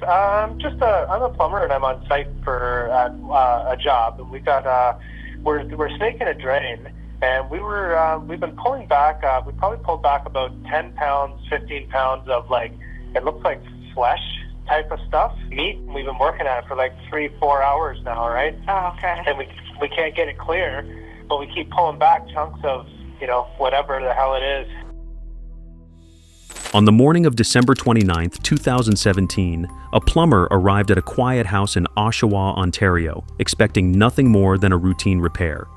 I'm a plumber and I'm on site for a job. And we got we're snaking a drain, and we've been pulling back. We probably pulled back about 10 pounds, 15 pounds of it looks like flesh type of stuff, meat. We've been working at it for 3-4 hours now, right? Oh, okay. And we can't get it clear, but we keep pulling back chunks of whatever the hell it is. On the morning of December 29th, 2017, a plumber arrived at a quiet house in Oshawa, Ontario, expecting nothing more than a routine repair.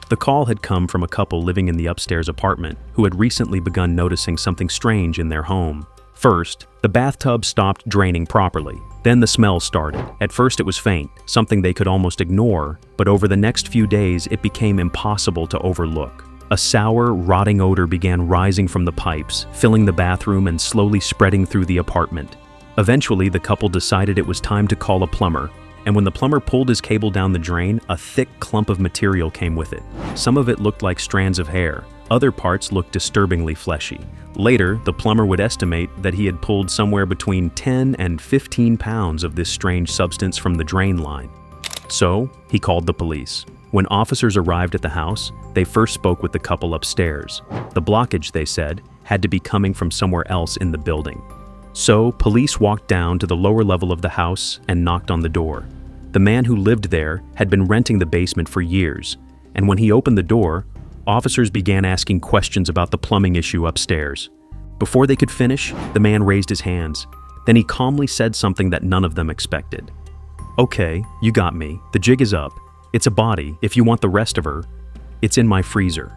The call had come from a couple living in the upstairs apartment who had recently begun noticing something strange in their home. First, the bathtub stopped draining properly. Then the smell started. At first it was faint, something they could almost ignore, but over the next few days it became impossible to overlook. A sour, rotting odor began rising from the pipes, filling the bathroom and slowly spreading through the apartment. Eventually, the couple decided it was time to call a plumber, and when the plumber pulled his cable down the drain, a thick clump of material came with it. Some of it looked like strands of hair. Other parts looked disturbingly fleshy. Later, the plumber would estimate that he had pulled somewhere between 10 and 15 pounds of this strange substance from the drain line. So, he called the police. When officers arrived at the house, they first spoke with the couple upstairs. The blockage, they said, had to be coming from somewhere else in the building. So, police walked down to the lower level of the house and knocked on the door. The man who lived there had been renting the basement for years, and when he opened the door, officers began asking questions about the plumbing issue upstairs. Before they could finish, the man raised his hands. Then he calmly said something that none of them expected. "Okay, you got me. The jig is up. It's a body. If you want the rest of her, it's in my freezer."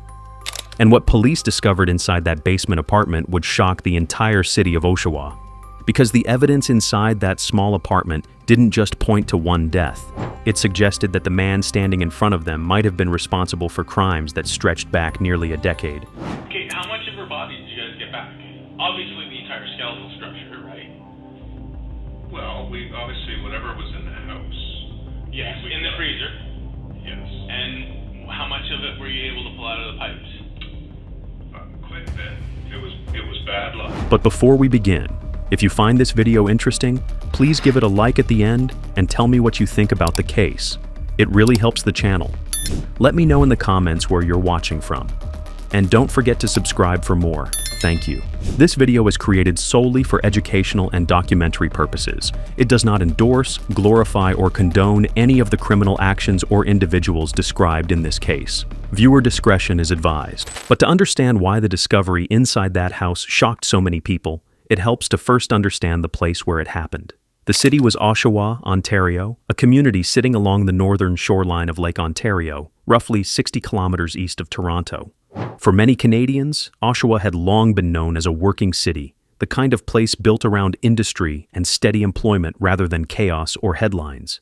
And what police discovered inside that basement apartment would shock the entire city of Oshawa. Because the evidence inside that small apartment didn't just point to one death. It suggested that the man standing in front of them might have been responsible for crimes that stretched back nearly a decade. Okay, how much of her body did you guys get back? Obviously the entire skeletal structure, right? Well, we obviously, whatever was in the house. Yes, in the freezer. Yes. And how much of it were you able to pull out of the pipes? Quite a bit. It was bad luck. But before we begin, if you find this video interesting, please give it a like at the end and tell me what you think about the case. It really helps the channel. Let me know in the comments where you're watching from. And don't forget to subscribe for more. Thank you. This video is created solely for educational and documentary purposes. It does not endorse, glorify, or condone any of the criminal actions or individuals described in this case. Viewer discretion is advised. But to understand why the discovery inside that house shocked so many people, it helps to first understand the place where it happened. The city was Oshawa, Ontario, a community sitting along the northern shoreline of Lake Ontario, roughly 60 kilometers east of Toronto. For many Canadians, Oshawa had long been known as a working city, the kind of place built around industry and steady employment rather than chaos or headlines.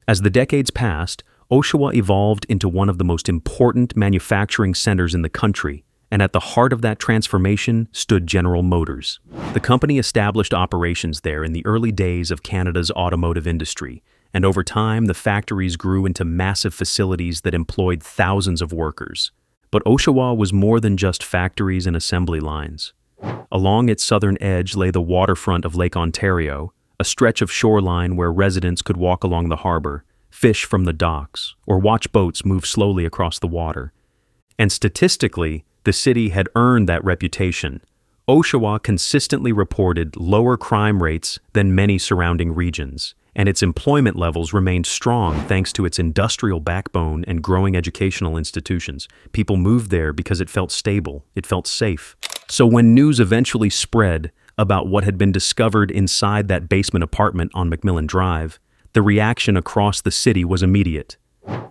As the decades passed, Oshawa evolved into one of the most important manufacturing centers in the country, and at the heart of that transformation stood General Motors. The company established operations there in the early days of Canada's automotive industry, and over time the factories grew into massive facilities that employed thousands of workers. But Oshawa was more than just factories and assembly lines. Along its southern edge lay the waterfront of Lake Ontario, a stretch of shoreline where residents could walk along the harbor, fish from the docks, or watch boats move slowly across the water. And statistically, the city had earned that reputation. Oshawa consistently reported lower crime rates than many surrounding regions, and its employment levels remained strong thanks to its industrial backbone and growing educational institutions. People moved there because it felt stable, it felt safe. So when news eventually spread about what had been discovered inside that basement apartment on McMillan Drive, the reaction across the city was immediate.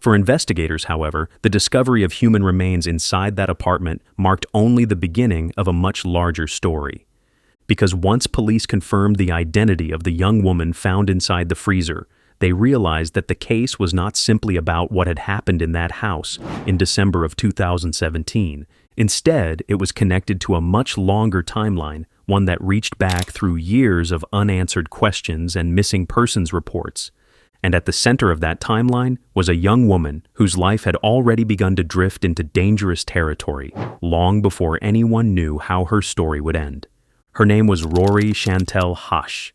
For investigators, however, the discovery of human remains inside that apartment marked only the beginning of a much larger story. Because once police confirmed the identity of the young woman found inside the freezer, they realized that the case was not simply about what had happened in that house in December of 2017. Instead, it was connected to a much longer timeline, one that reached back through years of unanswered questions and missing persons reports. And at the center of that timeline was a young woman whose life had already begun to drift into dangerous territory long before anyone knew how her story would end. Her name was Rori Hache,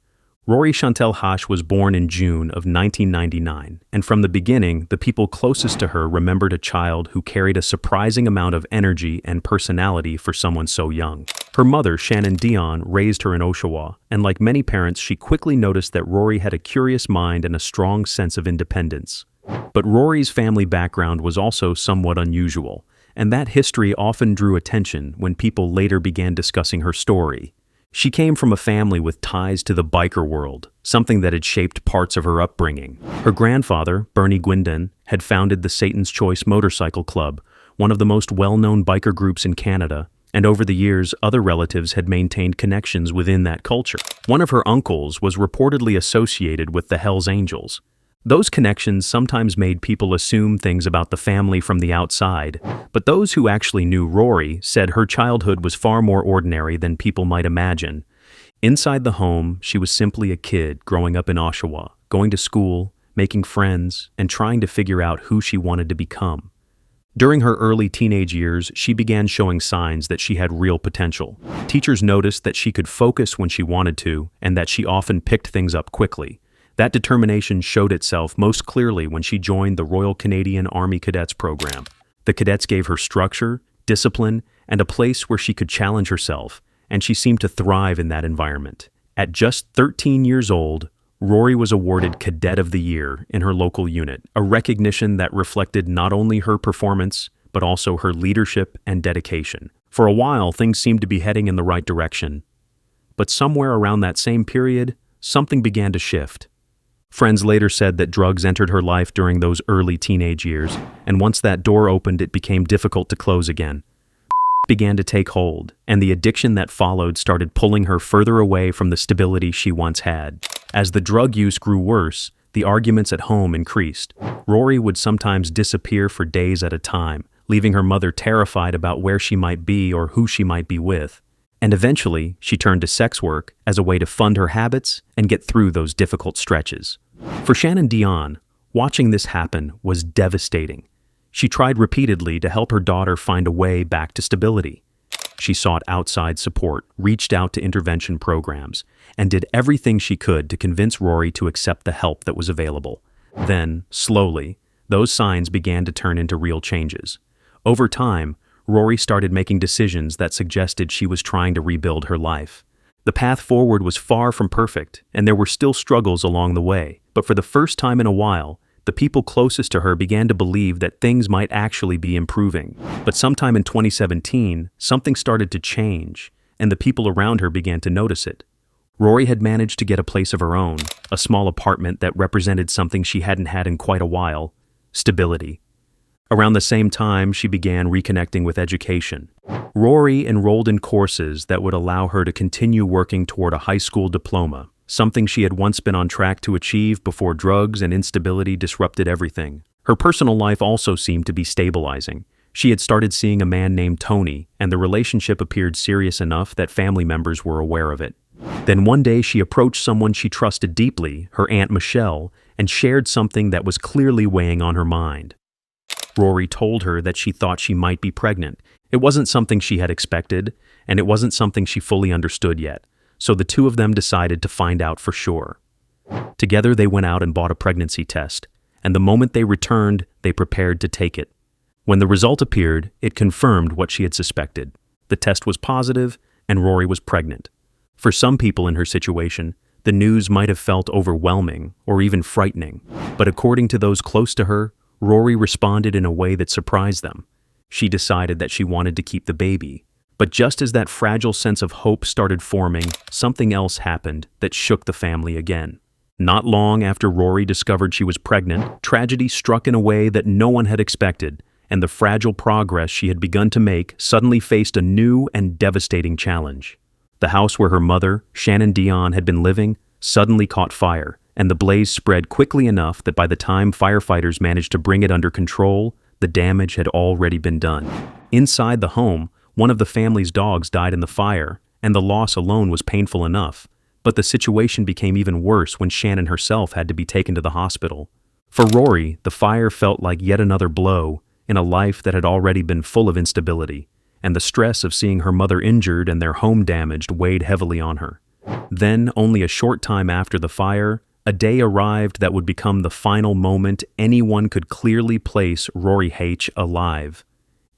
Rori Hache was born in June of 1999, and from the beginning, the people closest to her remembered a child who carried a surprising amount of energy and personality for someone so young. Her mother, Shannon Dion, raised her in Oshawa, and like many parents, she quickly noticed that Rory had a curious mind and a strong sense of independence. But Rory's family background was also somewhat unusual, and that history often drew attention when people later began discussing her story. She came from a family with ties to the biker world, something that had shaped parts of her upbringing. Her grandfather, Bernie Gwyndan, had founded the Satan's Choice Motorcycle Club, one of the most well-known biker groups in Canada, and over the years, other relatives had maintained connections within that culture. One of her uncles was reportedly associated with the Hells Angels. Those connections sometimes made people assume things about the family from the outside, but those who actually knew Rory said her childhood was far more ordinary than people might imagine. Inside the home, she was simply a kid growing up in Oshawa, going to school, making friends, and trying to figure out who she wanted to become. During her early teenage years, she began showing signs that she had real potential. Teachers noticed that she could focus when she wanted to, and that she often picked things up quickly. That determination showed itself most clearly when she joined the Royal Canadian Army Cadets program. The cadets gave her structure, discipline, and a place where she could challenge herself, and she seemed to thrive in that environment. At just 13 years old, Rory was awarded Cadet of the Year in her local unit, a recognition that reflected not only her performance, but also her leadership and dedication. For a while, things seemed to be heading in the right direction. But somewhere around that same period, something began to shift. Friends later said that drugs entered her life during those early teenage years, and once that door opened, it became difficult to close again. Began to take hold, and the addiction that followed started pulling her further away from the stability she once had. As the drug use grew worse, the arguments at home increased. Rory would sometimes disappear for days at a time, leaving her mother terrified about where she might be or who she might be with. And eventually, she turned to sex work as a way to fund her habits and get through those difficult stretches. For Shannon Dion, watching this happen was devastating. She tried repeatedly to help her daughter find a way back to stability. She sought outside support, reached out to intervention programs, and did everything she could to convince Rory to accept the help that was available. Then, slowly, those signs began to turn into real changes. Over time, Rory started making decisions that suggested she was trying to rebuild her life. The path forward was far from perfect, and there were still struggles along the way. But for the first time in a while, the people closest to her began to believe that things might actually be improving. But sometime in 2017, something started to change, and the people around her began to notice it. Rory had managed to get a place of her own, a small apartment that represented something she hadn't had in quite a while: stability. Around the same time, she began reconnecting with education. Rory enrolled in courses that would allow her to continue working toward a high school diploma, something she had once been on track to achieve before drugs and instability disrupted everything. Her personal life also seemed to be stabilizing. She had started seeing a man named Tony, and the relationship appeared serious enough that family members were aware of it. Then one day she approached someone she trusted deeply, her Aunt Michelle, and shared something that was clearly weighing on her mind. Rory told her that she thought she might be pregnant. It wasn't something she had expected, and it wasn't something she fully understood yet, so the two of them decided to find out for sure. Together they went out and bought a pregnancy test, and the moment they returned, they prepared to take it. When the result appeared, it confirmed what she had suspected. The test was positive, and Rory was pregnant. For some people in her situation, the news might have felt overwhelming or even frightening, but according to those close to her, Rory responded in a way that surprised them. She decided that she wanted to keep the baby. But just as that fragile sense of hope started forming, something else happened that shook the family again. Not long after Rory discovered she was pregnant, tragedy struck in a way that no one had expected, and the fragile progress she had begun to make suddenly faced a new and devastating challenge. The house where her mother, Shannon Dion, had been living suddenly caught fire, and the blaze spread quickly enough that by the time firefighters managed to bring it under control, the damage had already been done. Inside the home, one of the family's dogs died in the fire, and the loss alone was painful enough. But the situation became even worse when Shannon herself had to be taken to the hospital. For Rory, the fire felt like yet another blow in a life that had already been full of instability, and the stress of seeing her mother injured and their home damaged weighed heavily on her. Then, only a short time after the fire, a day arrived that would become the final moment anyone could clearly place Rori Hache alive.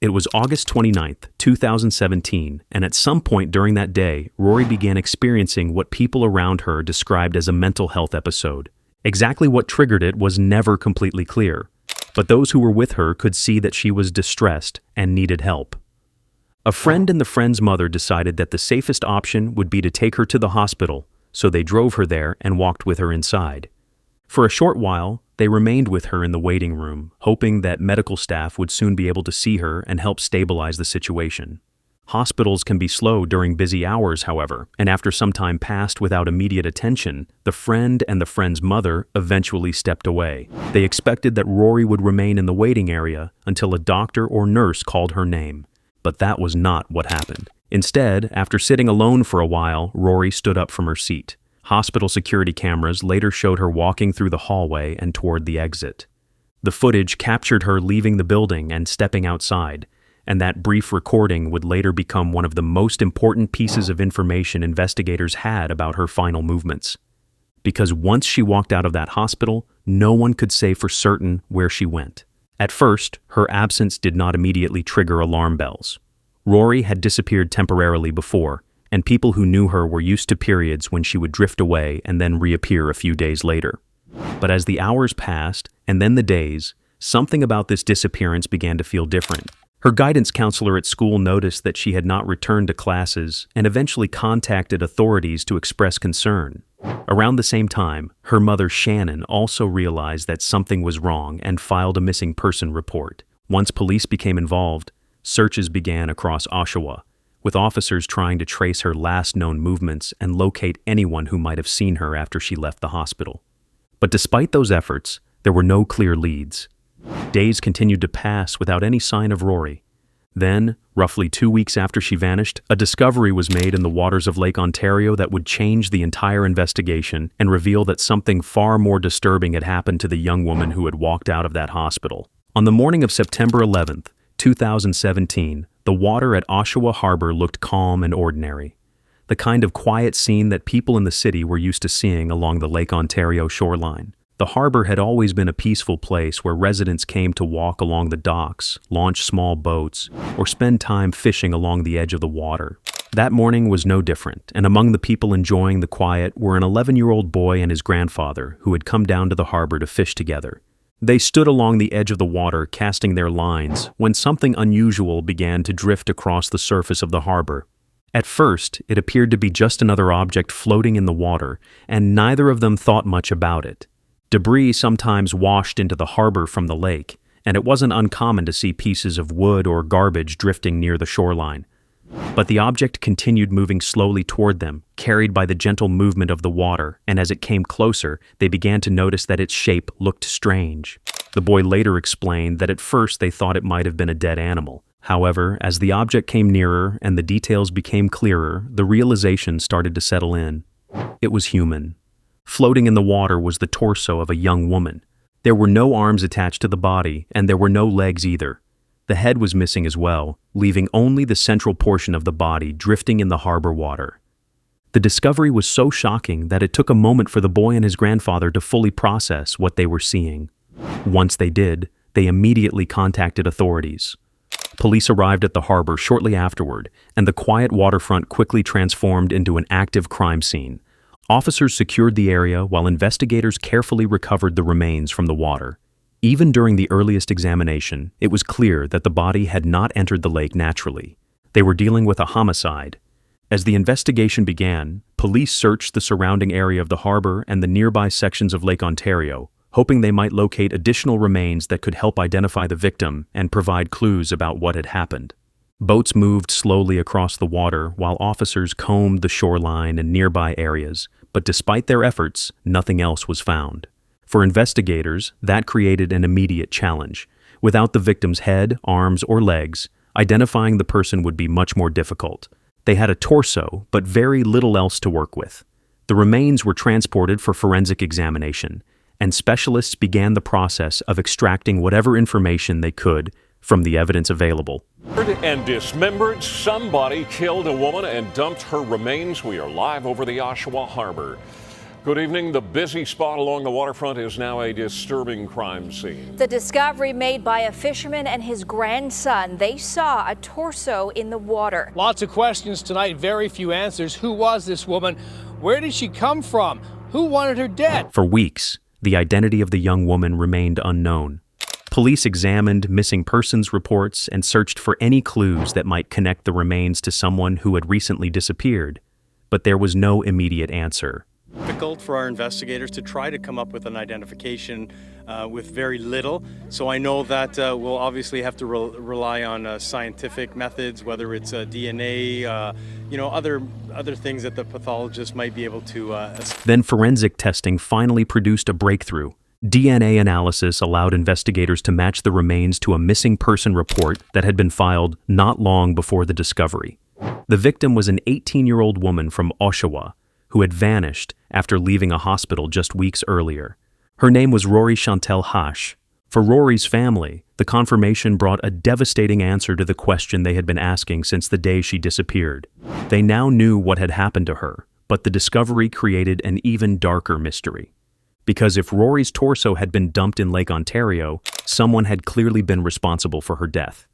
It was August 29th, 2017, and at some point during that day, Rory began experiencing what people around her described as a mental health episode. Exactly what triggered it was never completely clear, but those who were with her could see that she was distressed and needed help. A friend and the friend's mother decided that the safest option would be to take her to the hospital, so they drove her there and walked with her inside. For a short while, they remained with her in the waiting room, hoping that medical staff would soon be able to see her and help stabilize the situation. Hospitals can be slow during busy hours, however, and after some time passed without immediate attention, the friend and the friend's mother eventually stepped away. They expected that Rory would remain in the waiting area until a doctor or nurse called her name. But that was not what happened. Instead, after sitting alone for a while, Rory stood up from her seat. Hospital security cameras later showed her walking through the hallway and toward the exit. The footage captured her leaving the building and stepping outside, and that brief recording would later become one of the most important pieces of information investigators had about her final movements. Because once she walked out of that hospital, no one could say for certain where she went. At first, her absence did not immediately trigger alarm bells. Rory had disappeared temporarily before, and people who knew her were used to periods when she would drift away and then reappear a few days later. But as the hours passed, and then the days, something about this disappearance began to feel different. Her guidance counselor at school noticed that she had not returned to classes and eventually contacted authorities to express concern. Around the same time, her mother Shannon also realized that something was wrong and filed a missing person report. Once police became involved, searches began across Oshawa, with officers trying to trace her last known movements and locate anyone who might have seen her after she left the hospital. But despite those efforts, there were no clear leads. Days continued to pass without any sign of Rory. Then, roughly 2 weeks after she vanished, a discovery was made in the waters of Lake Ontario that would change the entire investigation and reveal that something far more disturbing had happened to the young woman who had walked out of that hospital. On the morning of September 11th, 2017, the water at Oshawa Harbour looked calm and ordinary, the kind of quiet scene that people in the city were used to seeing along the Lake Ontario shoreline. The harbor had always been a peaceful place where residents came to walk along the docks, launch small boats, or spend time fishing along the edge of the water. That morning was no different, and among the people enjoying the quiet were an 11-year-old boy and his grandfather who had come down to the harbor to fish together. They stood along the edge of the water casting their lines when something unusual began to drift across the surface of the harbor. At first, it appeared to be just another object floating in the water, and neither of them thought much about it. Debris sometimes washed into the harbor from the lake, and it wasn't uncommon to see pieces of wood or garbage drifting near the shoreline. But the object continued moving slowly toward them, carried by the gentle movement of the water, and as it came closer, they began to notice that its shape looked strange. The boy later explained that at first they thought it might have been a dead animal. However, as the object came nearer and the details became clearer, the realization started to settle in. It was human. Floating in the water was the torso of a young woman. There were no arms attached to the body, and there were no legs either. The head was missing as well, leaving only the central portion of the body drifting in the harbor water. The discovery was so shocking that it took a moment for the boy and his grandfather to fully process what they were seeing. Once they did, they immediately contacted authorities. Police arrived at the harbor shortly afterward, and the quiet waterfront quickly transformed into an active crime scene. Officers secured the area while investigators carefully recovered the remains from the water. Even during the earliest examination, it was clear that the body had not entered the lake naturally. They were dealing with a homicide. As the investigation began, police searched the surrounding area of the harbor and the nearby sections of Lake Ontario, hoping they might locate additional remains that could help identify the victim and provide clues about what had happened. Boats moved slowly across the water while officers combed the shoreline and nearby areas, but despite their efforts, nothing else was found. For investigators, that created an immediate challenge. Without the victim's head, arms, or legs, identifying the person would be much more difficult. They had a torso, but very little else to work with. The remains were transported for forensic examination, and specialists began the process of extracting whatever information they could from the evidence available. And dismembered, somebody killed a woman and dumped her remains. We are live over the Oshawa Harbour. Good evening. The busy spot along the waterfront is now a disturbing crime scene. The discovery made by a fisherman and his grandson. They saw a torso in the water. Lots of questions tonight, very few answers. Who was this woman? Where did she come from? Who wanted her dead? For weeks, the identity of the young woman remained unknown. Police examined missing persons reports and searched for any clues that might connect the remains to someone who had recently disappeared, but there was no immediate answer. Difficult for our investigators to try to come up with an identification with very little. So I know that we'll obviously have to rely on scientific methods, whether it's DNA, other things that the pathologist might be able to. Then forensic testing finally produced a breakthrough. DNA analysis allowed investigators to match the remains to a missing person report that had been filed not long before the discovery. The victim was an 18-year-old woman from Oshawa who had vanished after leaving a hospital just weeks earlier. Her name was Rori Hache. For Rory's family, the confirmation brought a devastating answer to the question they had been asking since the day she disappeared. They now knew what had happened to her, but the discovery created an even darker mystery. Because if Rory's torso had been dumped in Lake Ontario, someone had clearly been responsible for her death.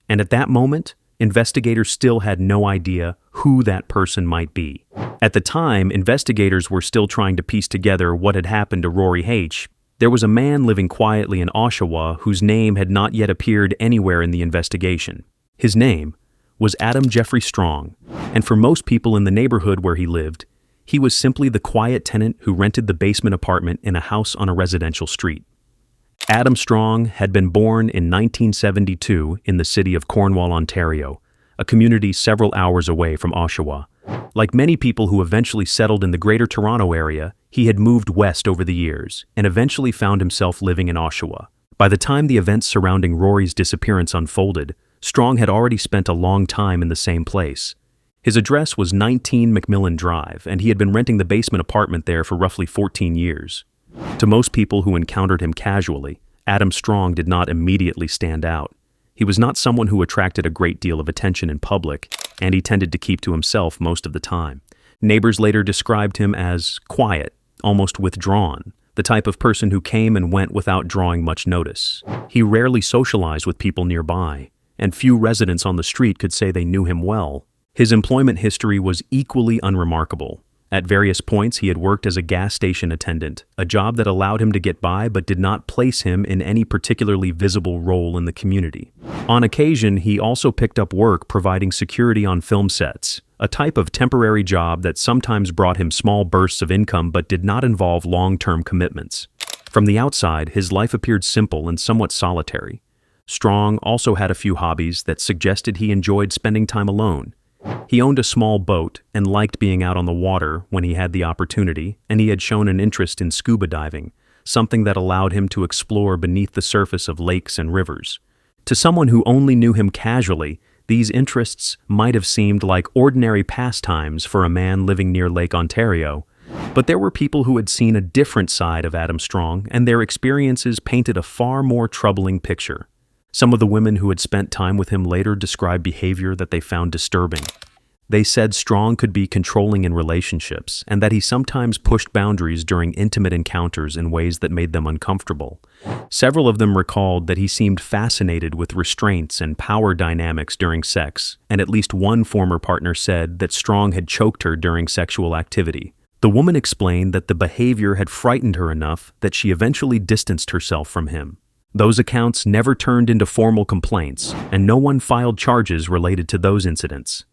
And at that moment, investigators still had no idea who that person might be. At the time, investigators were still trying to piece together what had happened to Rori Hache. There was a man living quietly in Oshawa whose name had not yet appeared anywhere in the investigation. His name was Adam Jeffrey Strong, and for most people in the neighborhood where he lived, he was simply the quiet tenant who rented the basement apartment in a house on a residential street. Adam Strong had been born in 1972 in the city of Cornwall, Ontario, a community several hours away from Oshawa. Like many people who eventually settled in the Greater Toronto area, he had moved west over the years and eventually found himself living in Oshawa. By the time the events surrounding Rory's disappearance unfolded, Strong had already spent a long time in the same place. His address was 19 McMillan Drive, and he had been renting the basement apartment there for roughly 14 years. To most people who encountered him casually, Adam Strong did not immediately stand out. He was not someone who attracted a great deal of attention in public, and he tended to keep to himself most of the time. Neighbors later described him as quiet, almost withdrawn, the type of person who came and went without drawing much notice. He rarely socialized with people nearby, and few residents on the street could say they knew him well. His employment history was equally unremarkable. At various points, he had worked as a gas station attendant, a job that allowed him to get by but did not place him in any particularly visible role in the community. On occasion, he also picked up work providing security on film sets, a type of temporary job that sometimes brought him small bursts of income but did not involve long-term commitments. From the outside, his life appeared simple and somewhat solitary. Strong also had a few hobbies that suggested he enjoyed spending time alone. He owned a small boat and liked being out on the water when he had the opportunity, and he had shown an interest in scuba diving, something that allowed him to explore beneath the surface of lakes and rivers. To someone who only knew him casually, these interests might have seemed like ordinary pastimes for a man living near Lake Ontario, but there were people who had seen a different side of Adam Strong, and their experiences painted a far more troubling picture. Some of the women who had spent time with him later described behavior that they found disturbing. They said Strong could be controlling in relationships, and that he sometimes pushed boundaries during intimate encounters in ways that made them uncomfortable. Several of them recalled that he seemed fascinated with restraints and power dynamics during sex, and at least one former partner said that Strong had choked her during sexual activity. The woman explained that the behavior had frightened her enough that she eventually distanced herself from him. Those accounts never turned into formal complaints, and no one filed charges related to those incidents.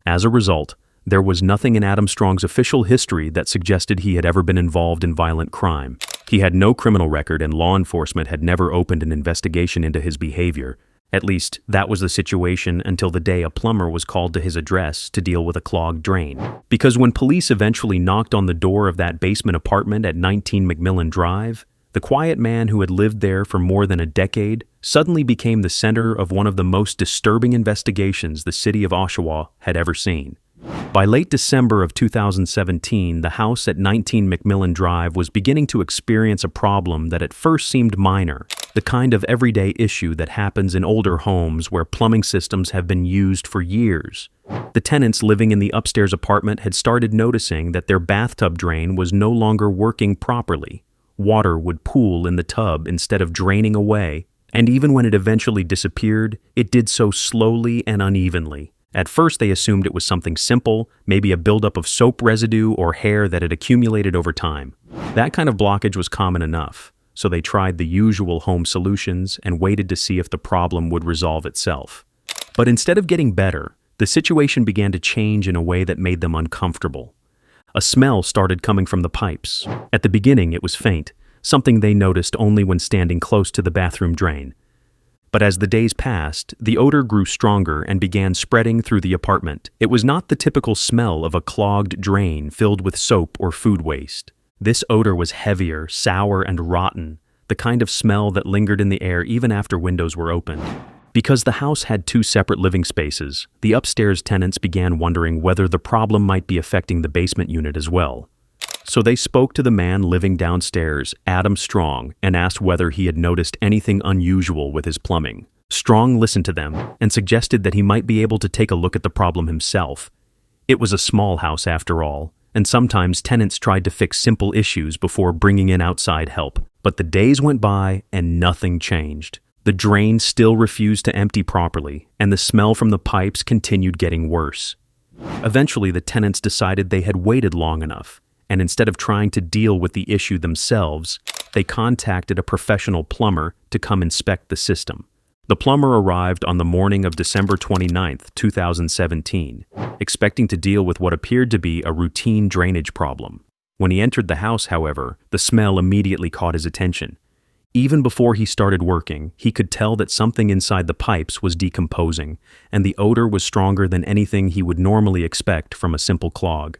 As a result, there was nothing in Adam Strong's official history that suggested he had ever been involved in violent crime. He had no criminal record, and law enforcement had never opened an investigation into his behavior. At least, that was the situation until the day a plumber was called to his address to deal with a clogged drain. Because when police eventually knocked on the door of that basement apartment at 19 McMillan Drive, the quiet man who had lived there for more than a decade suddenly became the center of one of the most disturbing investigations the city of Oshawa had ever seen. By late December of 2017, the house at 19 McMillan Drive was beginning to experience a problem that at first seemed minor. the kind of everyday issue that happens in older homes where plumbing systems have been used for years. The tenants living in the upstairs apartment had started noticing that their bathtub drain was no longer working properly. Water would pool in the tub instead of draining away, and even when it eventually disappeared, it did so slowly and unevenly. At first, they assumed it was something simple, maybe a buildup of soap residue or hair that had accumulated over time. That kind of blockage was common enough, so they tried the usual home solutions and waited to see if the problem would resolve itself. But instead of getting better, the situation began to change in a way that made them uncomfortable. A smell started coming from the pipes. At the beginning, it was faint, something they noticed only when standing close to the bathroom drain. But as the days passed, the odor grew stronger and began spreading through the apartment. It was not the typical smell of a clogged drain filled with soap or food waste. This odor was heavier, sour, and rotten, the kind of smell that lingered in the air even after windows were opened. Because the house had 2 separate living spaces, the upstairs tenants began wondering whether the problem might be affecting the basement unit as well. So they spoke to the man living downstairs, Adam Strong, and asked whether he had noticed anything unusual with his plumbing. Strong listened to them and suggested that he might be able to take a look at the problem himself. It was a small house after all, and sometimes tenants tried to fix simple issues before bringing in outside help. But the days went by and nothing changed. The drain still refused to empty properly, and the smell from the pipes continued getting worse. Eventually, the tenants decided they had waited long enough, and instead of trying to deal with the issue themselves, they contacted a professional plumber to come inspect the system. The plumber arrived on the morning of December 29, 2017, expecting to deal with what appeared to be a routine drainage problem. When he entered the house, however, the smell immediately caught his attention. Even before he started working, he could tell that something inside the pipes was decomposing, and the odor was stronger than anything he would normally expect from a simple clog.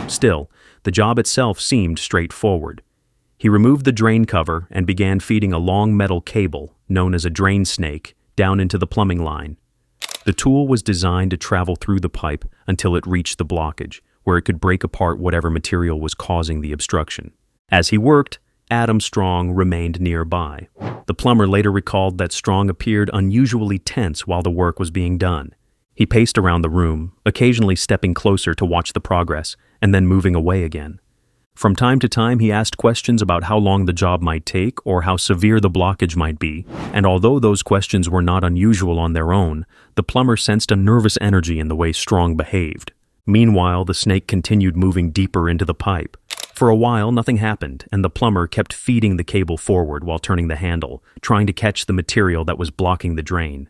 Still, the job itself seemed straightforward. He removed the drain cover and began feeding a long metal cable, known as a drain snake, down into the plumbing line. The tool was designed to travel through the pipe until it reached the blockage, where it could break apart whatever material was causing the obstruction. As he worked, Adam Strong remained nearby. The plumber later recalled that Strong appeared unusually tense while the work was being done. He paced around the room, occasionally stepping closer to watch the progress, and then moving away again. From time to time, he asked questions about how long the job might take or how severe the blockage might be, and although those questions were not unusual on their own, the plumber sensed a nervous energy in the way Strong behaved. Meanwhile, the snake continued moving deeper into the pipe. For a while, nothing happened, and the plumber kept feeding the cable forward while turning the handle, trying to catch the material that was blocking the drain.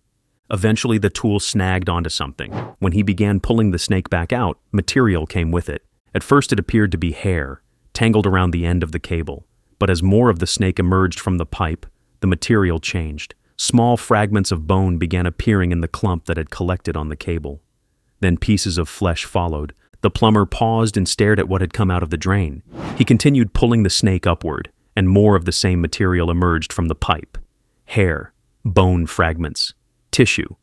Eventually, the tool snagged onto something. When he began pulling the snake back out, material came with it. At first, it appeared to be hair, tangled around the end of the cable. But as more of the snake emerged from the pipe, the material changed. Small fragments of bone began appearing in the clump that had collected on the cable. Then pieces of flesh followed. The plumber paused and stared at what had come out of the drain. He continued pulling the snake upward, and more of the same material emerged from the pipe. Hair, bone fragments, tissue.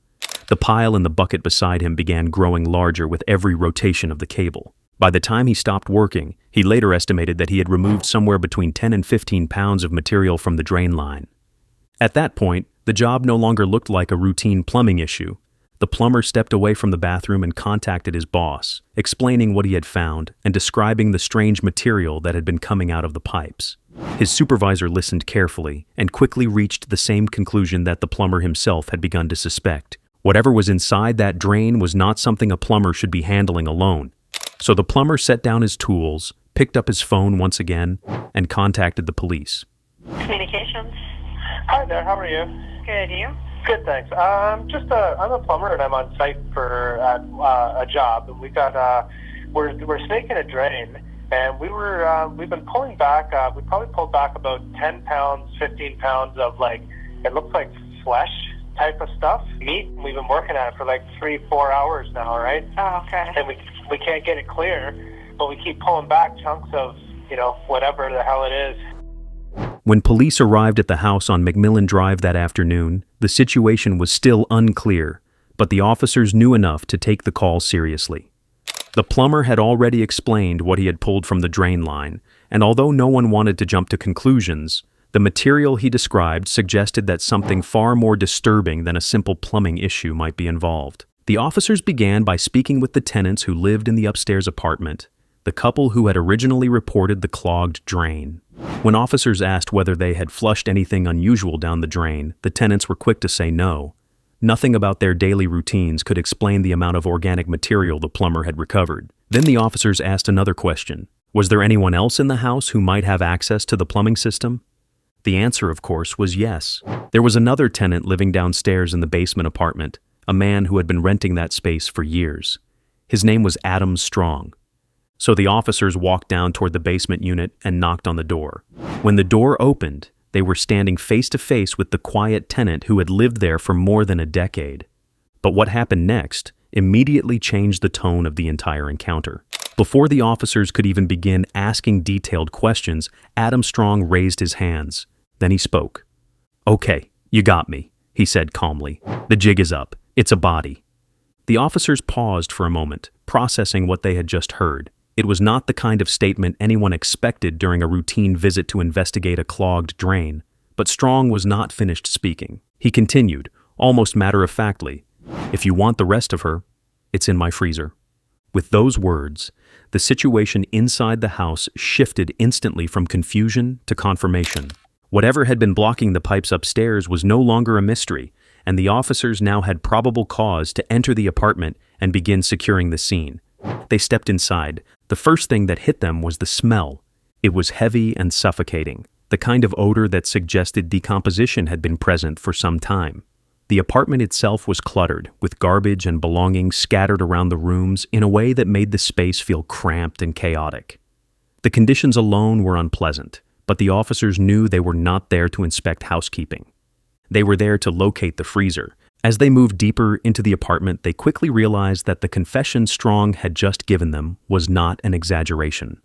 The pile in the bucket beside him began growing larger with every rotation of the cable. By the time he stopped working, he later estimated that he had removed somewhere between 10 and 15 pounds of material from the drain line. At that point, the job no longer looked like a routine plumbing issue. The plumber stepped away from the bathroom and contacted his boss, explaining what he had found and describing the strange material that had been coming out of the pipes. His supervisor listened carefully and quickly reached the same conclusion that the plumber himself had begun to suspect. Whatever was inside that drain was not something a plumber should be handling alone. So the plumber set down his tools, picked up his phone once again, and contacted the police. Communications. Hi there, how are you? Good, you? Good, thanks. I'm a plumber and I'm on site for a job, and we're snaking a drain, and we've been pulling back. We probably pulled back about 10 pounds, 15 pounds of it looks like flesh type of stuff, meat. We've been working at it for 3-4 hours now, right? Oh, okay. And we can't get it clear, but we keep pulling back chunks of whatever the hell it is. When police arrived at the house on McMillan Drive that afternoon, the situation was still unclear, but the officers knew enough to take the call seriously. The plumber had already explained what he had pulled from the drain line, and although no one wanted to jump to conclusions, The material he described suggested that something far more disturbing than a simple plumbing issue might be involved. The officers began by speaking with the tenants who lived in the upstairs apartment, the couple who had originally reported the clogged drain. When officers asked whether they had flushed anything unusual down the drain, the tenants were quick to say no. Nothing about their daily routines could explain the amount of organic material the plumber had recovered. Then the officers asked another question. Was there anyone else in the house who might have access to the plumbing system? The answer, of course, was yes. There was another tenant living downstairs in the basement apartment, a man who had been renting that space for years. His name was Adam Strong. So the officers walked down toward the basement unit and knocked on the door. When the door opened, they were standing face to face with the quiet tenant who had lived there for more than a decade. But what happened next immediately changed the tone of the entire encounter. Before the officers could even begin asking detailed questions, Adam Strong raised his hands. Then he spoke. "Okay, you got me," he said calmly. "The jig is up. It's a body." The officers paused for a moment, processing what they had just heard. It was not the kind of statement anyone expected during a routine visit to investigate a clogged drain, but Strong was not finished speaking. He continued, almost matter-of-factly, "If you want the rest of her, it's in my freezer." With those words, the situation inside the house shifted instantly from confusion to confirmation. Whatever had been blocking the pipes upstairs was no longer a mystery, and the officers now had probable cause to enter the apartment and begin securing the scene. They stepped inside. The first thing that hit them was the smell. It was heavy and suffocating, the kind of odor that suggested decomposition had been present for some time. The apartment itself was cluttered, with garbage and belongings scattered around the rooms in a way that made the space feel cramped and chaotic. The conditions alone were unpleasant, but the officers knew they were not there to inspect housekeeping. They were there to locate the freezer. As they moved deeper into the apartment, they quickly realized that the confession Strong had just given them was not an exaggeration.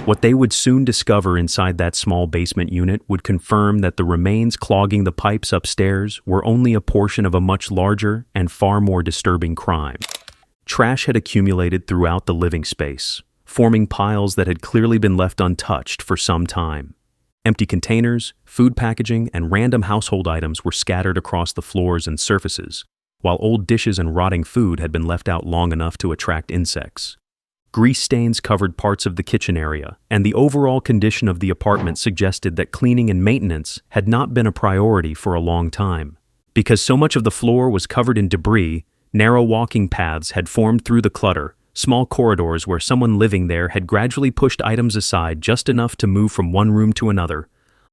What they would soon discover inside that small basement unit would confirm that the remains clogging the pipes upstairs were only a portion of a much larger and far more disturbing crime. Trash had accumulated throughout the living space, forming piles that had clearly been left untouched for some time. Empty containers, food packaging, and random household items were scattered across the floors and surfaces, while old dishes and rotting food had been left out long enough to attract insects. Grease stains covered parts of the kitchen area, and the overall condition of the apartment suggested that cleaning and maintenance had not been a priority for a long time. Because so much of the floor was covered in debris, narrow walking paths had formed through the clutter, small corridors where someone living there had gradually pushed items aside just enough to move from one room to another.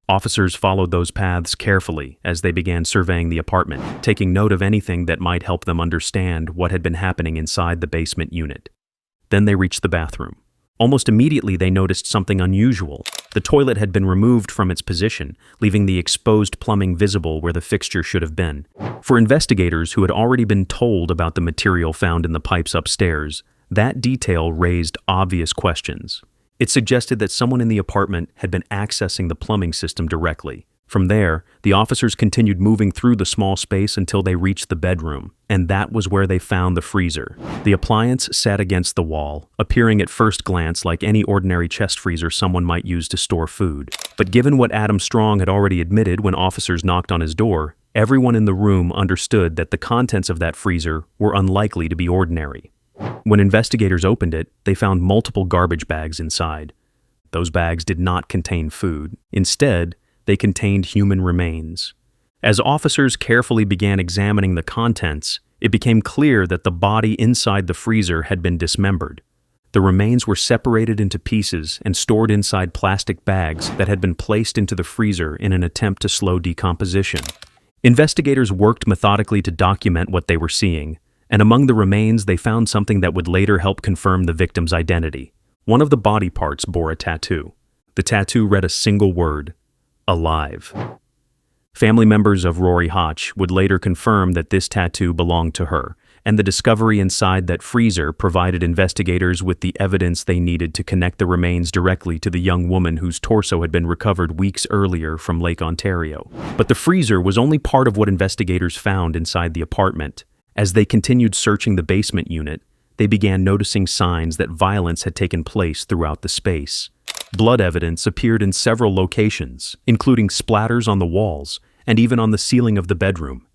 Officers followed those paths carefully as they began surveying the apartment, taking note of anything that might help them understand what had been happening inside the basement unit. Then they reached the bathroom. Almost immediately they noticed something unusual. The toilet had been removed from its position, leaving the exposed plumbing visible where the fixture should have been. For investigators who had already been told about the material found in the pipes upstairs, that detail raised obvious questions. It suggested that someone in the apartment had been accessing the plumbing system directly. From there, the officers continued moving through the small space until they reached the bedroom, and that was where they found the freezer. The appliance sat against the wall, appearing at first glance like any ordinary chest freezer someone might use to store food. But given what Adam Strong had already admitted when officers knocked on his door, everyone in the room understood that the contents of that freezer were unlikely to be ordinary. When investigators opened it, they found multiple garbage bags inside. Those bags did not contain food. Instead, they contained human remains. As officers carefully began examining the contents, it became clear that the body inside the freezer had been dismembered. The remains were separated into pieces and stored inside plastic bags that had been placed into the freezer in an attempt to slow decomposition. Investigators worked methodically to document what they were seeing, and among the remains they found something that would later help confirm the victim's identity. One of the body parts bore a tattoo. The tattoo read a single word: alive. Family members of Rori Hache would later confirm that this tattoo belonged to her, and the discovery inside that freezer provided investigators with the evidence they needed to connect the remains directly to the young woman whose torso had been recovered weeks earlier from Lake Ontario. But the freezer was only part of what investigators found inside the apartment. As they continued searching the basement unit, they began noticing signs that violence had taken place throughout the space. Blood evidence appeared in several locations, including splatters on the walls and even on the ceiling of the bedroom.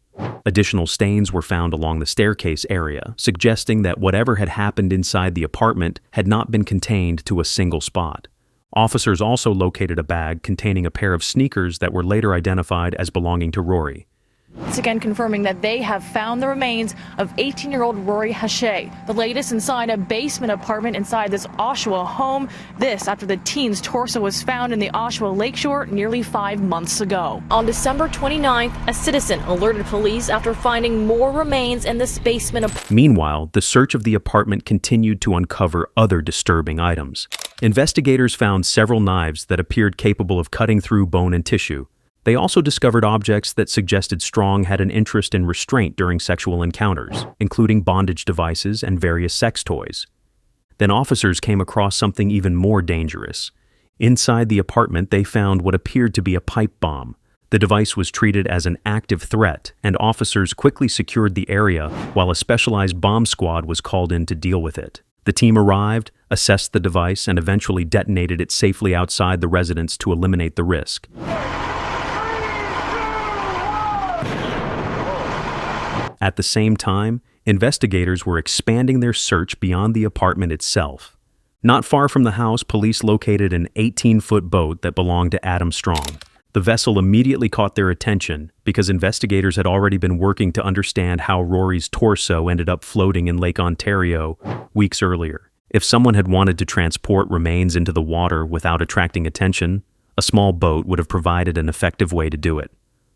Additional stains were found along the staircase area, suggesting that whatever had happened inside the apartment had not been contained to a single spot. Officers also located a bag containing a pair of sneakers that were later identified as belonging to Rory. Once again confirming that they have found the remains of 18-year-old Rori Hache, the latest inside a basement apartment inside this Oshawa home. This after the teen's torso was found in the Oshawa lakeshore nearly 5 months ago. On December 29th, a citizen alerted police after finding more remains in this basement apartment. Meanwhile, the search of the apartment continued to uncover other disturbing items. Investigators found several knives that appeared capable of cutting through bone and tissue. They also discovered objects that suggested Strong had an interest in restraint during sexual encounters, including bondage devices and various sex toys. Then officers came across something even more dangerous. Inside the apartment, they found what appeared to be a pipe bomb. The device was treated as an active threat, and officers quickly secured the area while a specialized bomb squad was called in to deal with it. The team arrived, assessed the device, and eventually detonated it safely outside the residence to eliminate the risk. At the same time, investigators were expanding their search beyond the apartment itself. Not far from the house, police located an 18-foot boat that belonged to Adam Strong. The vessel immediately caught their attention because investigators had already been working to understand how Rory's torso ended up floating in Lake Ontario weeks earlier. If someone had wanted to transport remains into the water without attracting attention, a small boat would have provided an effective way to do it.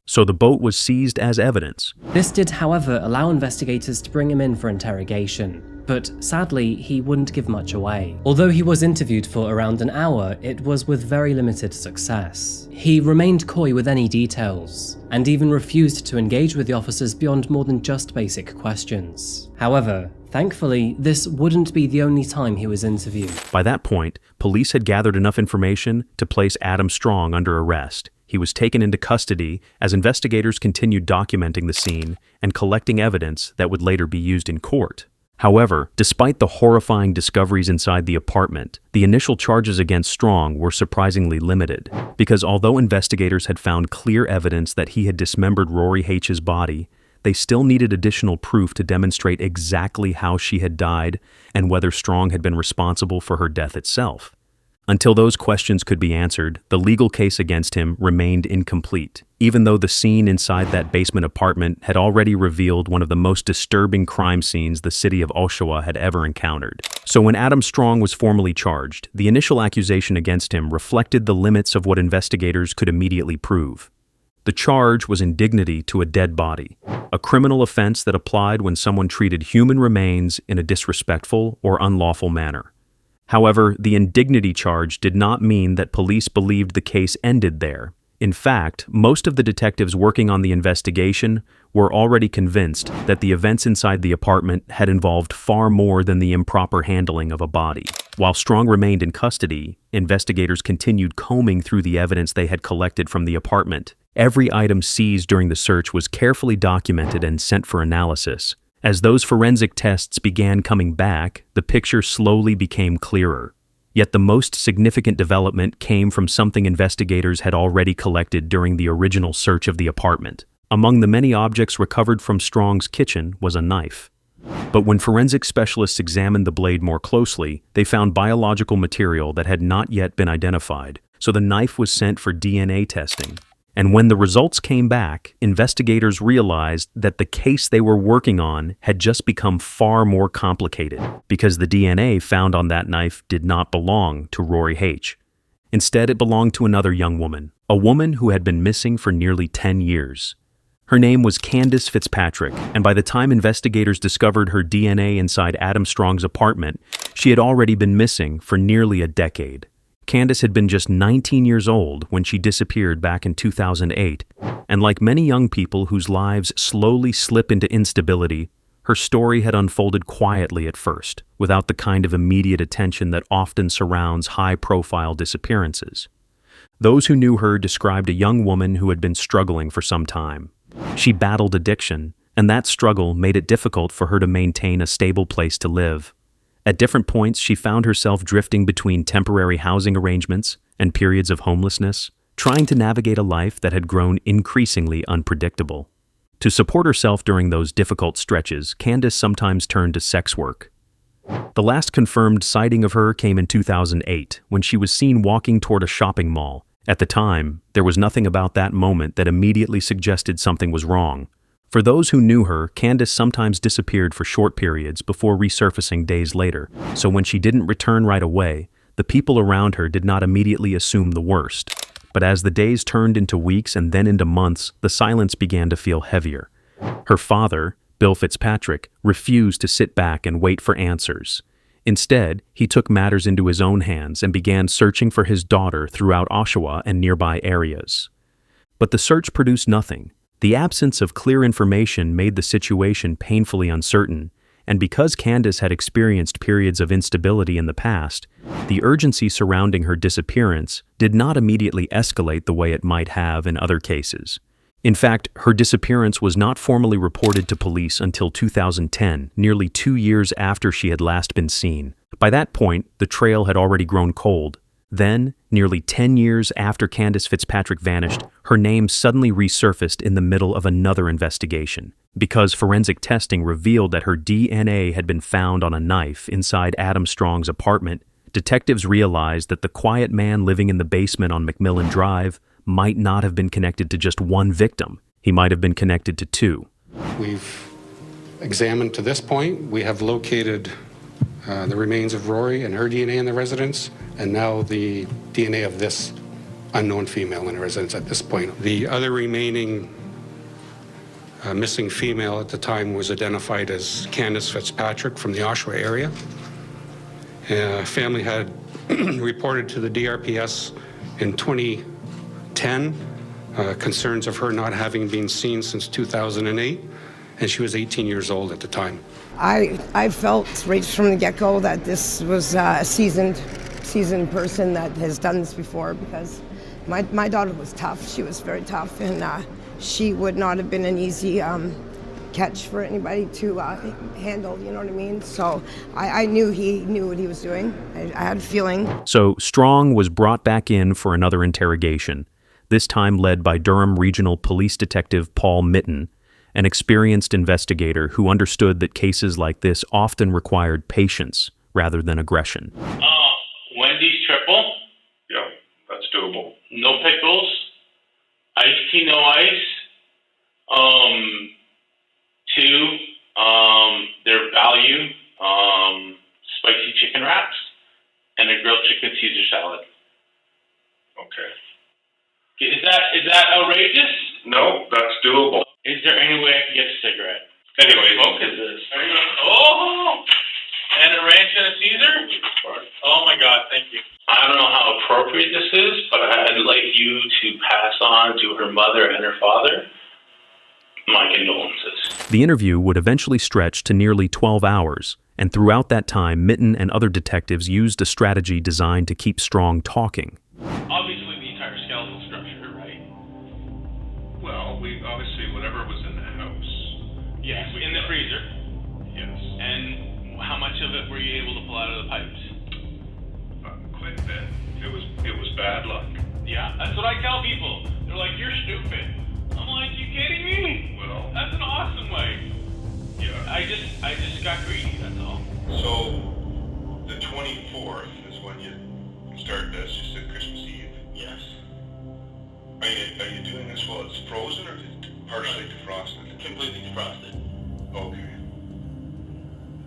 So the boat was seized as evidence. This did, however, allow investigators to bring him in for interrogation, but sadly, he wouldn't give much away. Although he was interviewed for around an hour, it was with very limited success. He remained coy with any details, and even refused to engage with the officers beyond more than just basic questions. However, thankfully, this wouldn't be the only time he was interviewed. By that point, police had gathered enough information to place Adam Strong under arrest. He was taken into custody as investigators continued documenting the scene and collecting evidence that would later be used in court. However, despite the horrifying discoveries inside the apartment, the initial charges against Strong were surprisingly limited, because although investigators had found clear evidence that he had dismembered Rori Hache's body, they still needed additional proof to demonstrate exactly how she had died and whether Strong had been responsible for her death itself. Until those questions could be answered, the legal case against him remained incomplete, even though the scene inside that basement apartment had already revealed one of the most disturbing crime scenes the city of Oshawa had ever encountered. So when Adam Strong was formally charged, the initial accusation against him reflected the limits of what investigators could immediately prove. The charge was indignity to a dead body, a criminal offense that applied when someone treated human remains in a disrespectful or unlawful manner. However, the indignity charge did not mean that police believed the case ended there. In fact, most of the detectives working on the investigation were already convinced that the events inside the apartment had involved far more than the improper handling of a body. While Strong remained in custody, investigators continued combing through the evidence they had collected from the apartment. Every item seized during the search was carefully documented and sent for analysis. As those forensic tests began coming back, the picture slowly became clearer. Yet the most significant development came from something investigators had already collected during the original search of the apartment. Among the many objects recovered from Strong's kitchen was a knife. But when forensic specialists examined the blade more closely, they found biological material that had not yet been identified, so the knife was sent for DNA testing. And when the results came back, investigators realized that the case they were working on had just become far more complicated, because the DNA found on that knife did not belong to Rori Hache. Instead, it belonged to another young woman, a woman who had been missing for nearly 10 years. Her name was Candace Fitzpatrick, and by the time investigators discovered her DNA inside Adam Strong's apartment, she had already been missing for nearly a decade. Candace had been just 19 years old when she disappeared back in 2008, and like many young people whose lives slowly slip into instability, her story had unfolded quietly at first, without the kind of immediate attention that often surrounds high-profile disappearances. Those who knew her described a young woman who had been struggling for some time. She battled addiction, and that struggle made it difficult for her to maintain a stable place to live. At different points, she found herself drifting between temporary housing arrangements and periods of homelessness, trying to navigate a life that had grown increasingly unpredictable. To support herself during those difficult stretches, Candace sometimes turned to sex work. The last confirmed sighting of her came in 2008, when she was seen walking toward a shopping mall. At the time, there was nothing about that moment that immediately suggested something was wrong. For those who knew her, Candace sometimes disappeared for short periods before resurfacing days later, so when she didn't return right away, the people around her did not immediately assume the worst. But as the days turned into weeks and then into months, the silence began to feel heavier. Her father, Bill Fitzpatrick, refused to sit back and wait for answers. Instead, he took matters into his own hands and began searching for his daughter throughout Oshawa and nearby areas. But the search produced nothing. The absence of clear information made the situation painfully uncertain, and because Candace had experienced periods of instability in the past, the urgency surrounding her disappearance did not immediately escalate the way it might have in other cases. In fact, her disappearance was not formally reported to police until 2010, nearly 2 years after she had last been seen. By that point, the trail had already grown cold. Then, nearly 10 years after Candace Fitzpatrick vanished, her name suddenly resurfaced in the middle of another investigation. Because forensic testing revealed that her DNA had been found on a knife inside Adam Strong's apartment, detectives realized that the quiet man living in the basement on McMillan Drive might not have been connected to just one victim. He might have been connected to two. We've examined to this point. We have located the remains of Rory and her DNA in the residence, and now the DNA of this unknown female in the residence at this point. The other remaining missing female at the time was identified as Candace Fitzpatrick from the Oshawa area. Family had reported to the DRPS in 2010 concerns of her not having been seen since 2008, and she was 18 years old at the time. I felt right from the get-go that this was a seasoned person that has done this before, because my daughter was tough. She was very tough, and she would not have been an easy catch for anybody to handle, you know what I mean? So I knew he knew what he was doing. I had a feeling. So Strong was brought back in for another interrogation, this time led by Durham Regional Police Detective Paul Mitten, an experienced investigator who understood that cases like this often required patience rather than aggression. Wendy's triple. Yeah, that's doable. No pickles. Iced tea, no ice. 2, their value, spicy chicken wraps, and a grilled chicken Caesar salad. Okay. Is that outrageous? No, that's doable. Is there any way I can get a cigarette? Anyway, What is this? Oh! And a ranch and a Caesar? Oh my God, thank you. I don't know how appropriate this is, but I'd like you to pass on to her mother and her father my condolences. The interview would eventually stretch to nearly 12 hours, and throughout that time, Mitten and other detectives used a strategy designed to keep Strong talking. Obviously, the entire skeletal structure, right? Well, we obviously, whatever was in the house. Yes, in the freezer. Yes. And how much of it were you able to pull out of the pipes? Quite a bit. It was bad luck. Yeah, that's what I tell people. They're like, you're stupid. I'm like, you kidding me? Well, that's an awesome way. Yeah. I just got greedy, that's all. So, the 24th is when you start this. You said Christmas Eve. Yes. Are you doing this while it's frozen, or partially defrosted? Completely defrosted. Okay.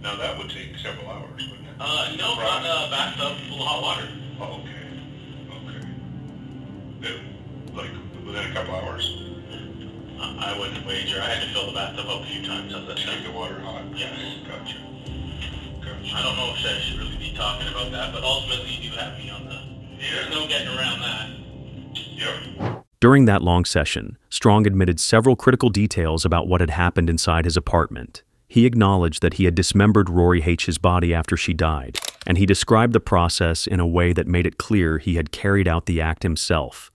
Now that would take several hours, wouldn't it? No, not bathtub full of hot water. Oh, okay. Like within a couple hours? I wouldn't wager. I had to fill the bathtub up a few times. To keep the water hot? Yes. Gotcha. I don't know if I should really be talking about that, but ultimately you do have me on the... There's no getting around that. Yep. During that long session, Strong admitted several critical details about what had happened inside his apartment. He acknowledged that he had dismembered Rori Hache's body after she died, and he described the process in a way that made it clear he had carried out the act himself.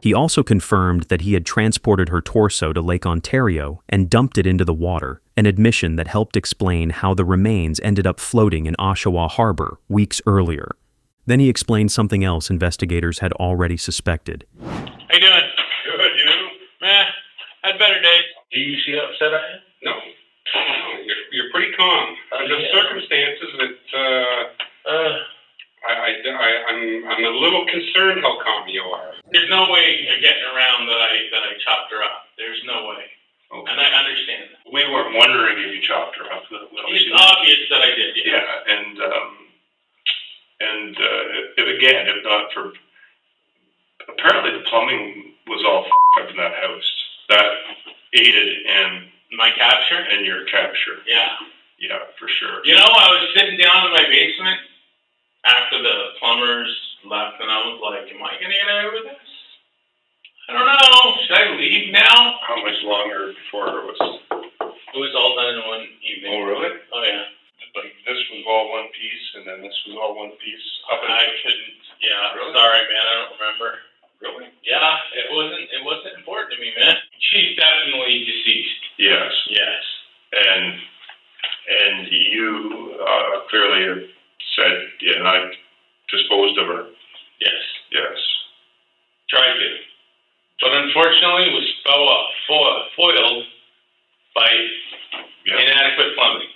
He also confirmed that he had transported her torso to Lake Ontario and dumped it into the water, an admission that helped explain how the remains ended up floating in Oshawa Harbour weeks earlier. Then he explained something else investigators had already suspected. How you doing? Good, you? Meh, had better days. Do you see how upset I am? No, you're pretty calm. Under the circumstances, I'm a little concerned how calm you are. There's no way of getting around that I chopped her up. There's no way. Okay. And I understand that. We weren't wondering if you chopped her up. It's obvious that I did, yes. Yeah, if not for... Apparently the plumbing was all up in that house. That aided in... My capture? In your capture. Yeah. Yeah, for sure. You know, I was sitting down in my basement after the plumbers left, and I was like, am I going to get out of this? I don't know. Should I leave now? How much longer before it was... It was all done in one evening. Oh, really? Oh, yeah. Like, this was all one piece, and then this was all one piece? I couldn't... Yeah, really? Sorry, man. I don't remember. Really? Yeah, it wasn't important to me, man. She's definitely deceased. Yes. Yes. And you clearly have said, yeah, and I disposed of her. Yes. Yes. Tried to. But unfortunately was foiled by inadequate plumbing.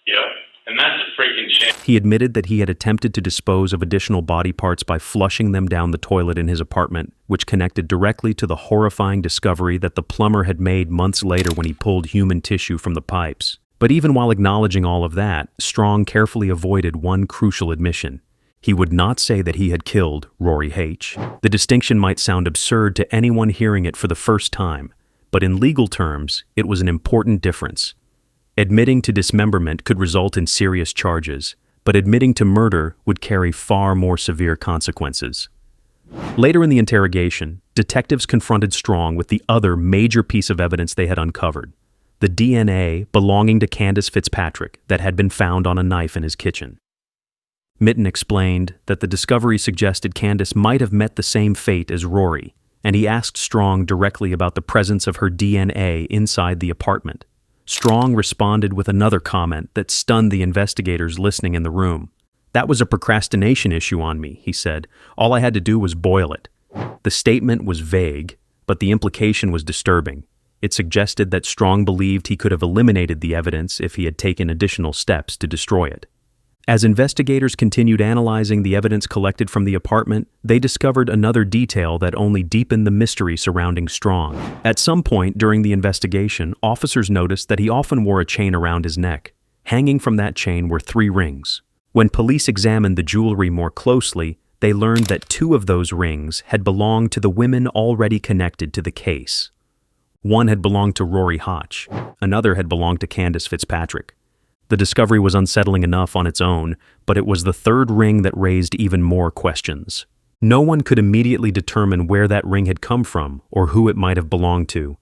Yep. And that's a freaking shame. He admitted that he had attempted to dispose of additional body parts by flushing them down the toilet in his apartment, which connected directly to the horrifying discovery that the plumber had made months later when he pulled human tissue from the pipes. But even while acknowledging all of that, Strong carefully avoided one crucial admission. He would not say that he had killed Rori Hache. The distinction might sound absurd to anyone hearing it for the first time, but in legal terms, it was an important difference. Admitting to dismemberment could result in serious charges, but admitting to murder would carry far more severe consequences. Later in the interrogation, detectives confronted Strong with the other major piece of evidence they had uncovered: the DNA belonging to Candace Fitzpatrick that had been found on a knife in his kitchen. Mitten explained that the discovery suggested Candace might have met the same fate as Rory, and he asked Strong directly about the presence of her DNA inside the apartment. Strong responded with another comment that stunned the investigators listening in the room. "That was a procrastination issue on me," he said. "All I had to do was boil it." The statement was vague, but the implication was disturbing. It suggested that Strong believed he could have eliminated the evidence if he had taken additional steps to destroy it. As investigators continued analyzing the evidence collected from the apartment, they discovered another detail that only deepened the mystery surrounding Strong. At some point during the investigation, officers noticed that he often wore a chain around his neck. Hanging from that chain were 3 rings. When police examined the jewelry more closely, they learned that 2 of those rings had belonged to the women already connected to the case. One had belonged to Rori Hache, another had belonged to Candace Fitzpatrick. The discovery was unsettling enough on its own, but it was the 3rd ring that raised even more questions. No one could immediately determine where that ring had come from or who it might have belonged to.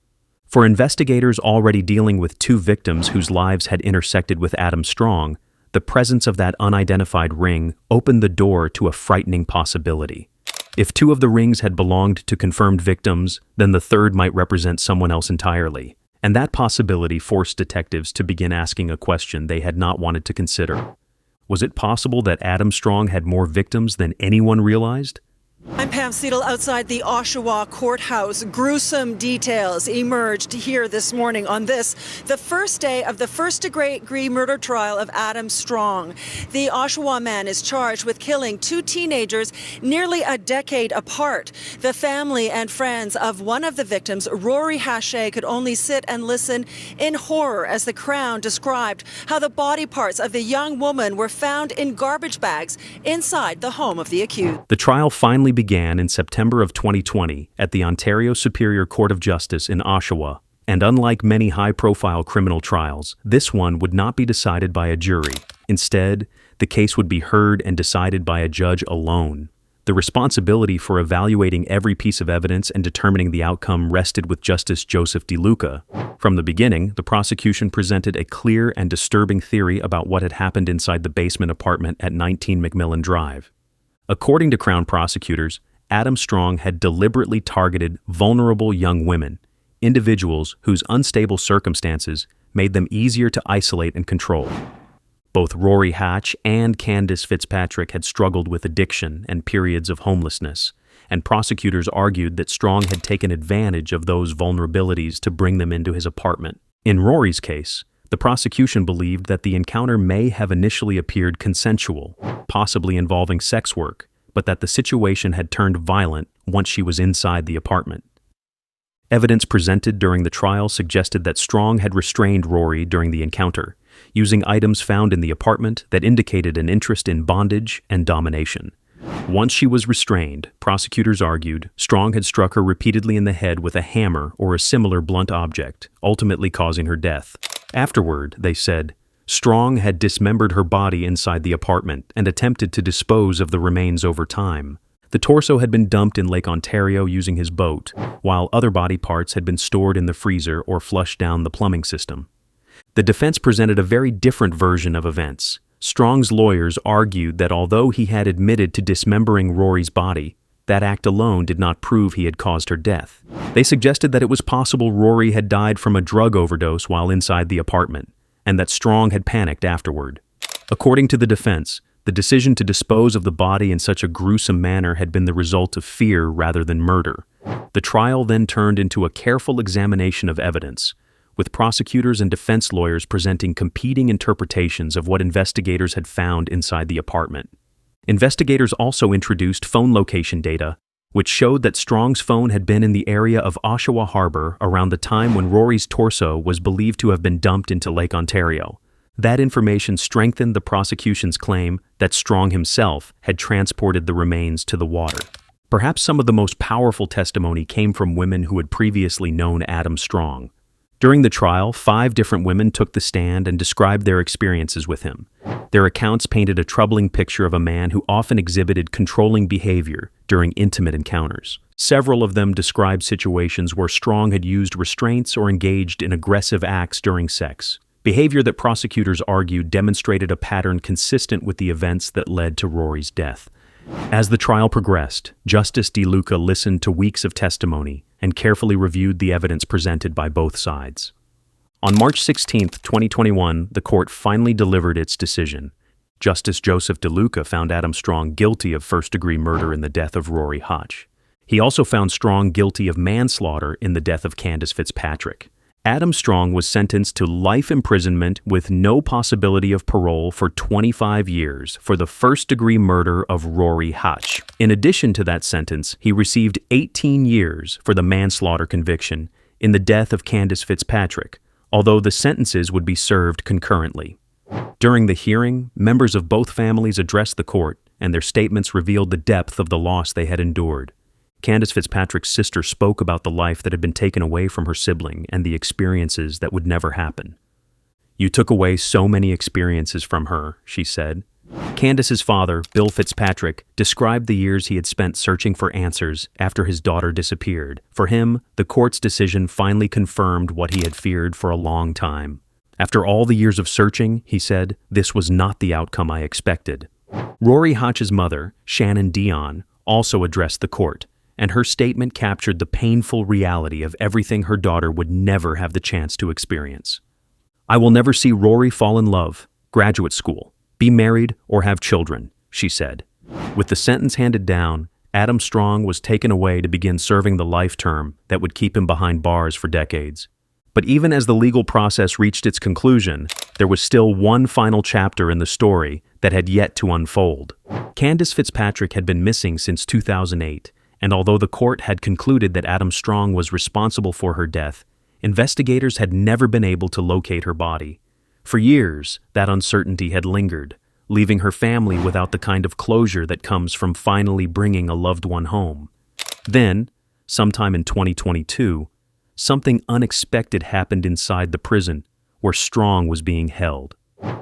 For investigators already dealing with 2 victims whose lives had intersected with Adam Strong, the presence of that unidentified ring opened the door to a frightening possibility. If 2 of the rings had belonged to confirmed victims, then the 3rd might represent someone else entirely. And that possibility forced detectives to begin asking a question they had not wanted to consider. Was it possible that Adam Strong had more victims than anyone realized? I'm Pam Seidel outside the Oshawa courthouse. Gruesome details emerged here this morning on this, the first day of the first-degree murder trial of Adam Strong. The Oshawa man is charged with killing 2 teenagers nearly a decade apart. The family and friends of one of the victims, Rori Hache, could only sit and listen in horror as the Crown described how the body parts of the young woman were found in garbage bags inside the home of the accused. The trial finally began in September of 2020 at the Ontario Superior Court of Justice in Oshawa, and unlike many high-profile criminal trials, this one would not be decided by a jury. Instead, the case would be heard and decided by a judge alone. The responsibility for evaluating every piece of evidence and determining the outcome rested with Justice Joseph DeLuca. From the beginning, the prosecution presented a clear and disturbing theory about what had happened inside the basement apartment at 19 McMillan Drive. According to Crown prosecutors, Adam Strong had deliberately targeted vulnerable young women, individuals whose unstable circumstances made them easier to isolate and control. Both Rori Hache and Candace Fitzpatrick had struggled with addiction and periods of homelessness, and prosecutors argued that Strong had taken advantage of those vulnerabilities to bring them into his apartment. In Rory's case, the prosecution believed that the encounter may have initially appeared consensual, possibly involving sex work, but that the situation had turned violent once she was inside the apartment. Evidence presented during the trial suggested that Strong had restrained Rory during the encounter, using items found in the apartment that indicated an interest in bondage and domination. Once she was restrained, prosecutors argued Strong had struck her repeatedly in the head with a hammer or a similar blunt object, ultimately causing her death. Afterward, they said, Strong had dismembered her body inside the apartment and attempted to dispose of the remains over time. The torso had been dumped in Lake Ontario using his boat, while other body parts had been stored in the freezer or flushed down the plumbing system. The defense presented a very different version of events. Strong's lawyers argued that although he had admitted to dismembering Rory's body, that act alone did not prove he had caused her death. They suggested that it was possible Rory had died from a drug overdose while inside the apartment, and that Strong had panicked afterward. According to the defense, the decision to dispose of the body in such a gruesome manner had been the result of fear rather than murder. The trial then turned into a careful examination of evidence, with prosecutors and defense lawyers presenting competing interpretations of what investigators had found inside the apartment. Investigators also introduced phone location data, which showed that Strong's phone had been in the area of Oshawa Harbour around the time when Rory's torso was believed to have been dumped into Lake Ontario. That information strengthened the prosecution's claim that Strong himself had transported the remains to the water. Perhaps some of the most powerful testimony came from women who had previously known Adam Strong. During the trial, 5 different women took the stand and described their experiences with him. Their accounts painted a troubling picture of a man who often exhibited controlling behavior during intimate encounters. Several of them described situations where Strong had used restraints or engaged in aggressive acts during sex, behavior that prosecutors argued demonstrated a pattern consistent with the events that led to Rory's death. As the trial progressed, Justice DeLuca listened to weeks of testimony and carefully reviewed the evidence presented by both sides. On March 16, 2021, the court finally delivered its decision. Justice Joseph DeLuca found Adam Strong guilty of first-degree murder in the death of Rori Hache. He also found Strong guilty of manslaughter in the death of Candace Fitzpatrick. Adam Strong was sentenced to life imprisonment with no possibility of parole for 25 years for the first-degree murder of Rori Hache. In addition to that sentence, he received 18 years for the manslaughter conviction in the death of Candace Fitzpatrick, although the sentences would be served concurrently. During the hearing, members of both families addressed the court, and their statements revealed the depth of the loss they had endured. Candace Fitzpatrick's sister spoke about the life that had been taken away from her sibling and the experiences that would never happen. "You took away so many experiences from her," she said. Candace's father, Bill Fitzpatrick, described the years he had spent searching for answers after his daughter disappeared. For him, the court's decision finally confirmed what he had feared for a long time. "After all the years of searching," he said, "this was not the outcome I expected." Rori Hache's mother, Shannon Dion, also addressed the court, and her statement captured the painful reality of everything her daughter would never have the chance to experience. "I will never see Rory fall in love, graduate school, be married, or have children," she said. With the sentence handed down, Adam Strong was taken away to begin serving the life term that would keep him behind bars for decades. But even as the legal process reached its conclusion, there was still one final chapter in the story that had yet to unfold. Candace Fitzpatrick had been missing since 2008, and although the court had concluded that Adam Strong was responsible for her death, investigators had never been able to locate her body. For years, that uncertainty had lingered, leaving her family without the kind of closure that comes from finally bringing a loved one home. Then, sometime in 2022, something unexpected happened inside the prison where Strong was being held.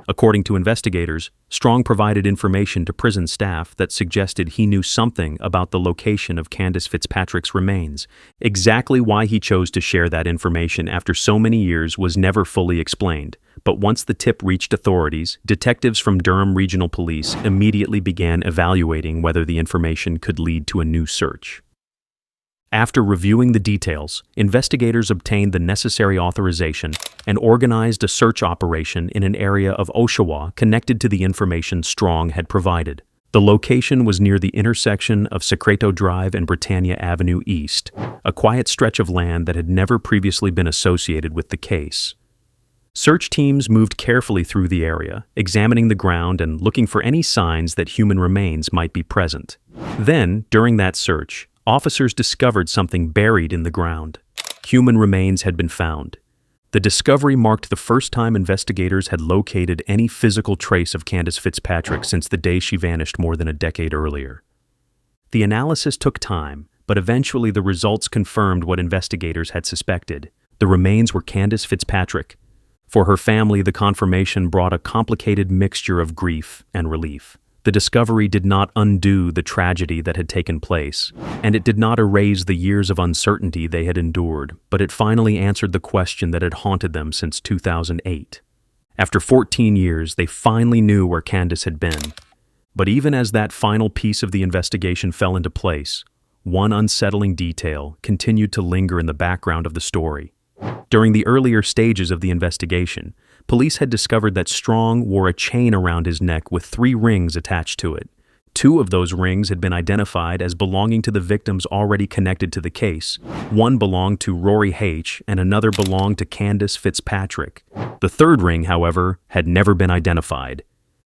According to investigators, Strong provided information to prison staff that suggested he knew something about the location of Candace Fitzpatrick's remains. Exactly why he chose to share that information after so many years was never fully explained, But once the tip reached authorities, detectives from Durham Regional Police immediately began evaluating whether the information could lead to a new search. After reviewing the details, investigators obtained the necessary authorization and organized a search operation in an area of Oshawa connected to the information Strong had provided. The location was near the intersection of Secreto Drive and Britannia Avenue East, a quiet stretch of land that had never previously been associated with the case. Search teams moved carefully through the area, examining the ground and looking for any signs that human remains might be present. Then, during that search, officers discovered something buried in the ground. Human remains had been found. The discovery marked the first time investigators had located any physical trace of Candace Fitzpatrick since the day she vanished more than a decade earlier. The analysis took time, but eventually the results confirmed what investigators had suspected. The remains were Candace Fitzpatrick. For her family, the confirmation brought a complicated mixture of grief and relief. The discovery did not undo the tragedy that had taken place, and it did not erase the years of uncertainty they had endured, but it finally answered the question that had haunted them since 2008. After 14 years, they finally knew where Candace had been. But even as that final piece of the investigation fell into place, one unsettling detail continued to linger in the background of the story. During the earlier stages of the investigation, police had discovered that Strong wore a chain around his neck with 3 rings attached to it. 2 of those rings had been identified as belonging to the victims already connected to the case. One belonged to Rori Hache and another belonged to Candace Fitzpatrick. The 3rd ring, however, had never been identified.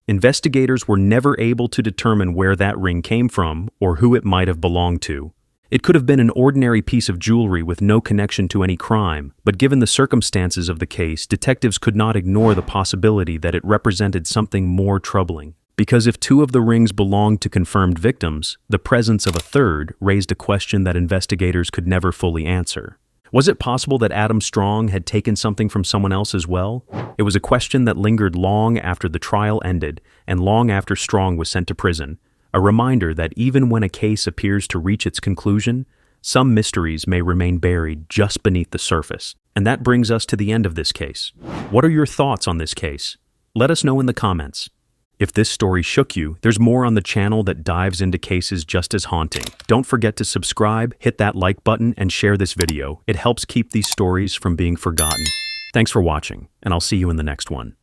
Investigators were never able to determine where that ring came from or who it might have belonged to. It could have been an ordinary piece of jewelry with no connection to any crime, but given the circumstances of the case, detectives could not ignore the possibility that it represented something more troubling. Because if 2 of the rings belonged to confirmed victims, the presence of a 3rd raised a question that investigators could never fully answer. Was it possible that Adam Strong had taken something from someone else as well? It was a question that lingered long after the trial ended and long after Strong was sent to prison. A reminder that even when a case appears to reach its conclusion, some mysteries may remain buried just beneath the surface. And that brings us to the end of this case. What are your thoughts on this case? Let us know in the comments. If this story shook you, there's more on the channel that dives into cases just as haunting. Don't forget to subscribe, hit that like button, and share this video. It helps keep these stories from being forgotten. Thanks for watching, and I'll see you in the next one.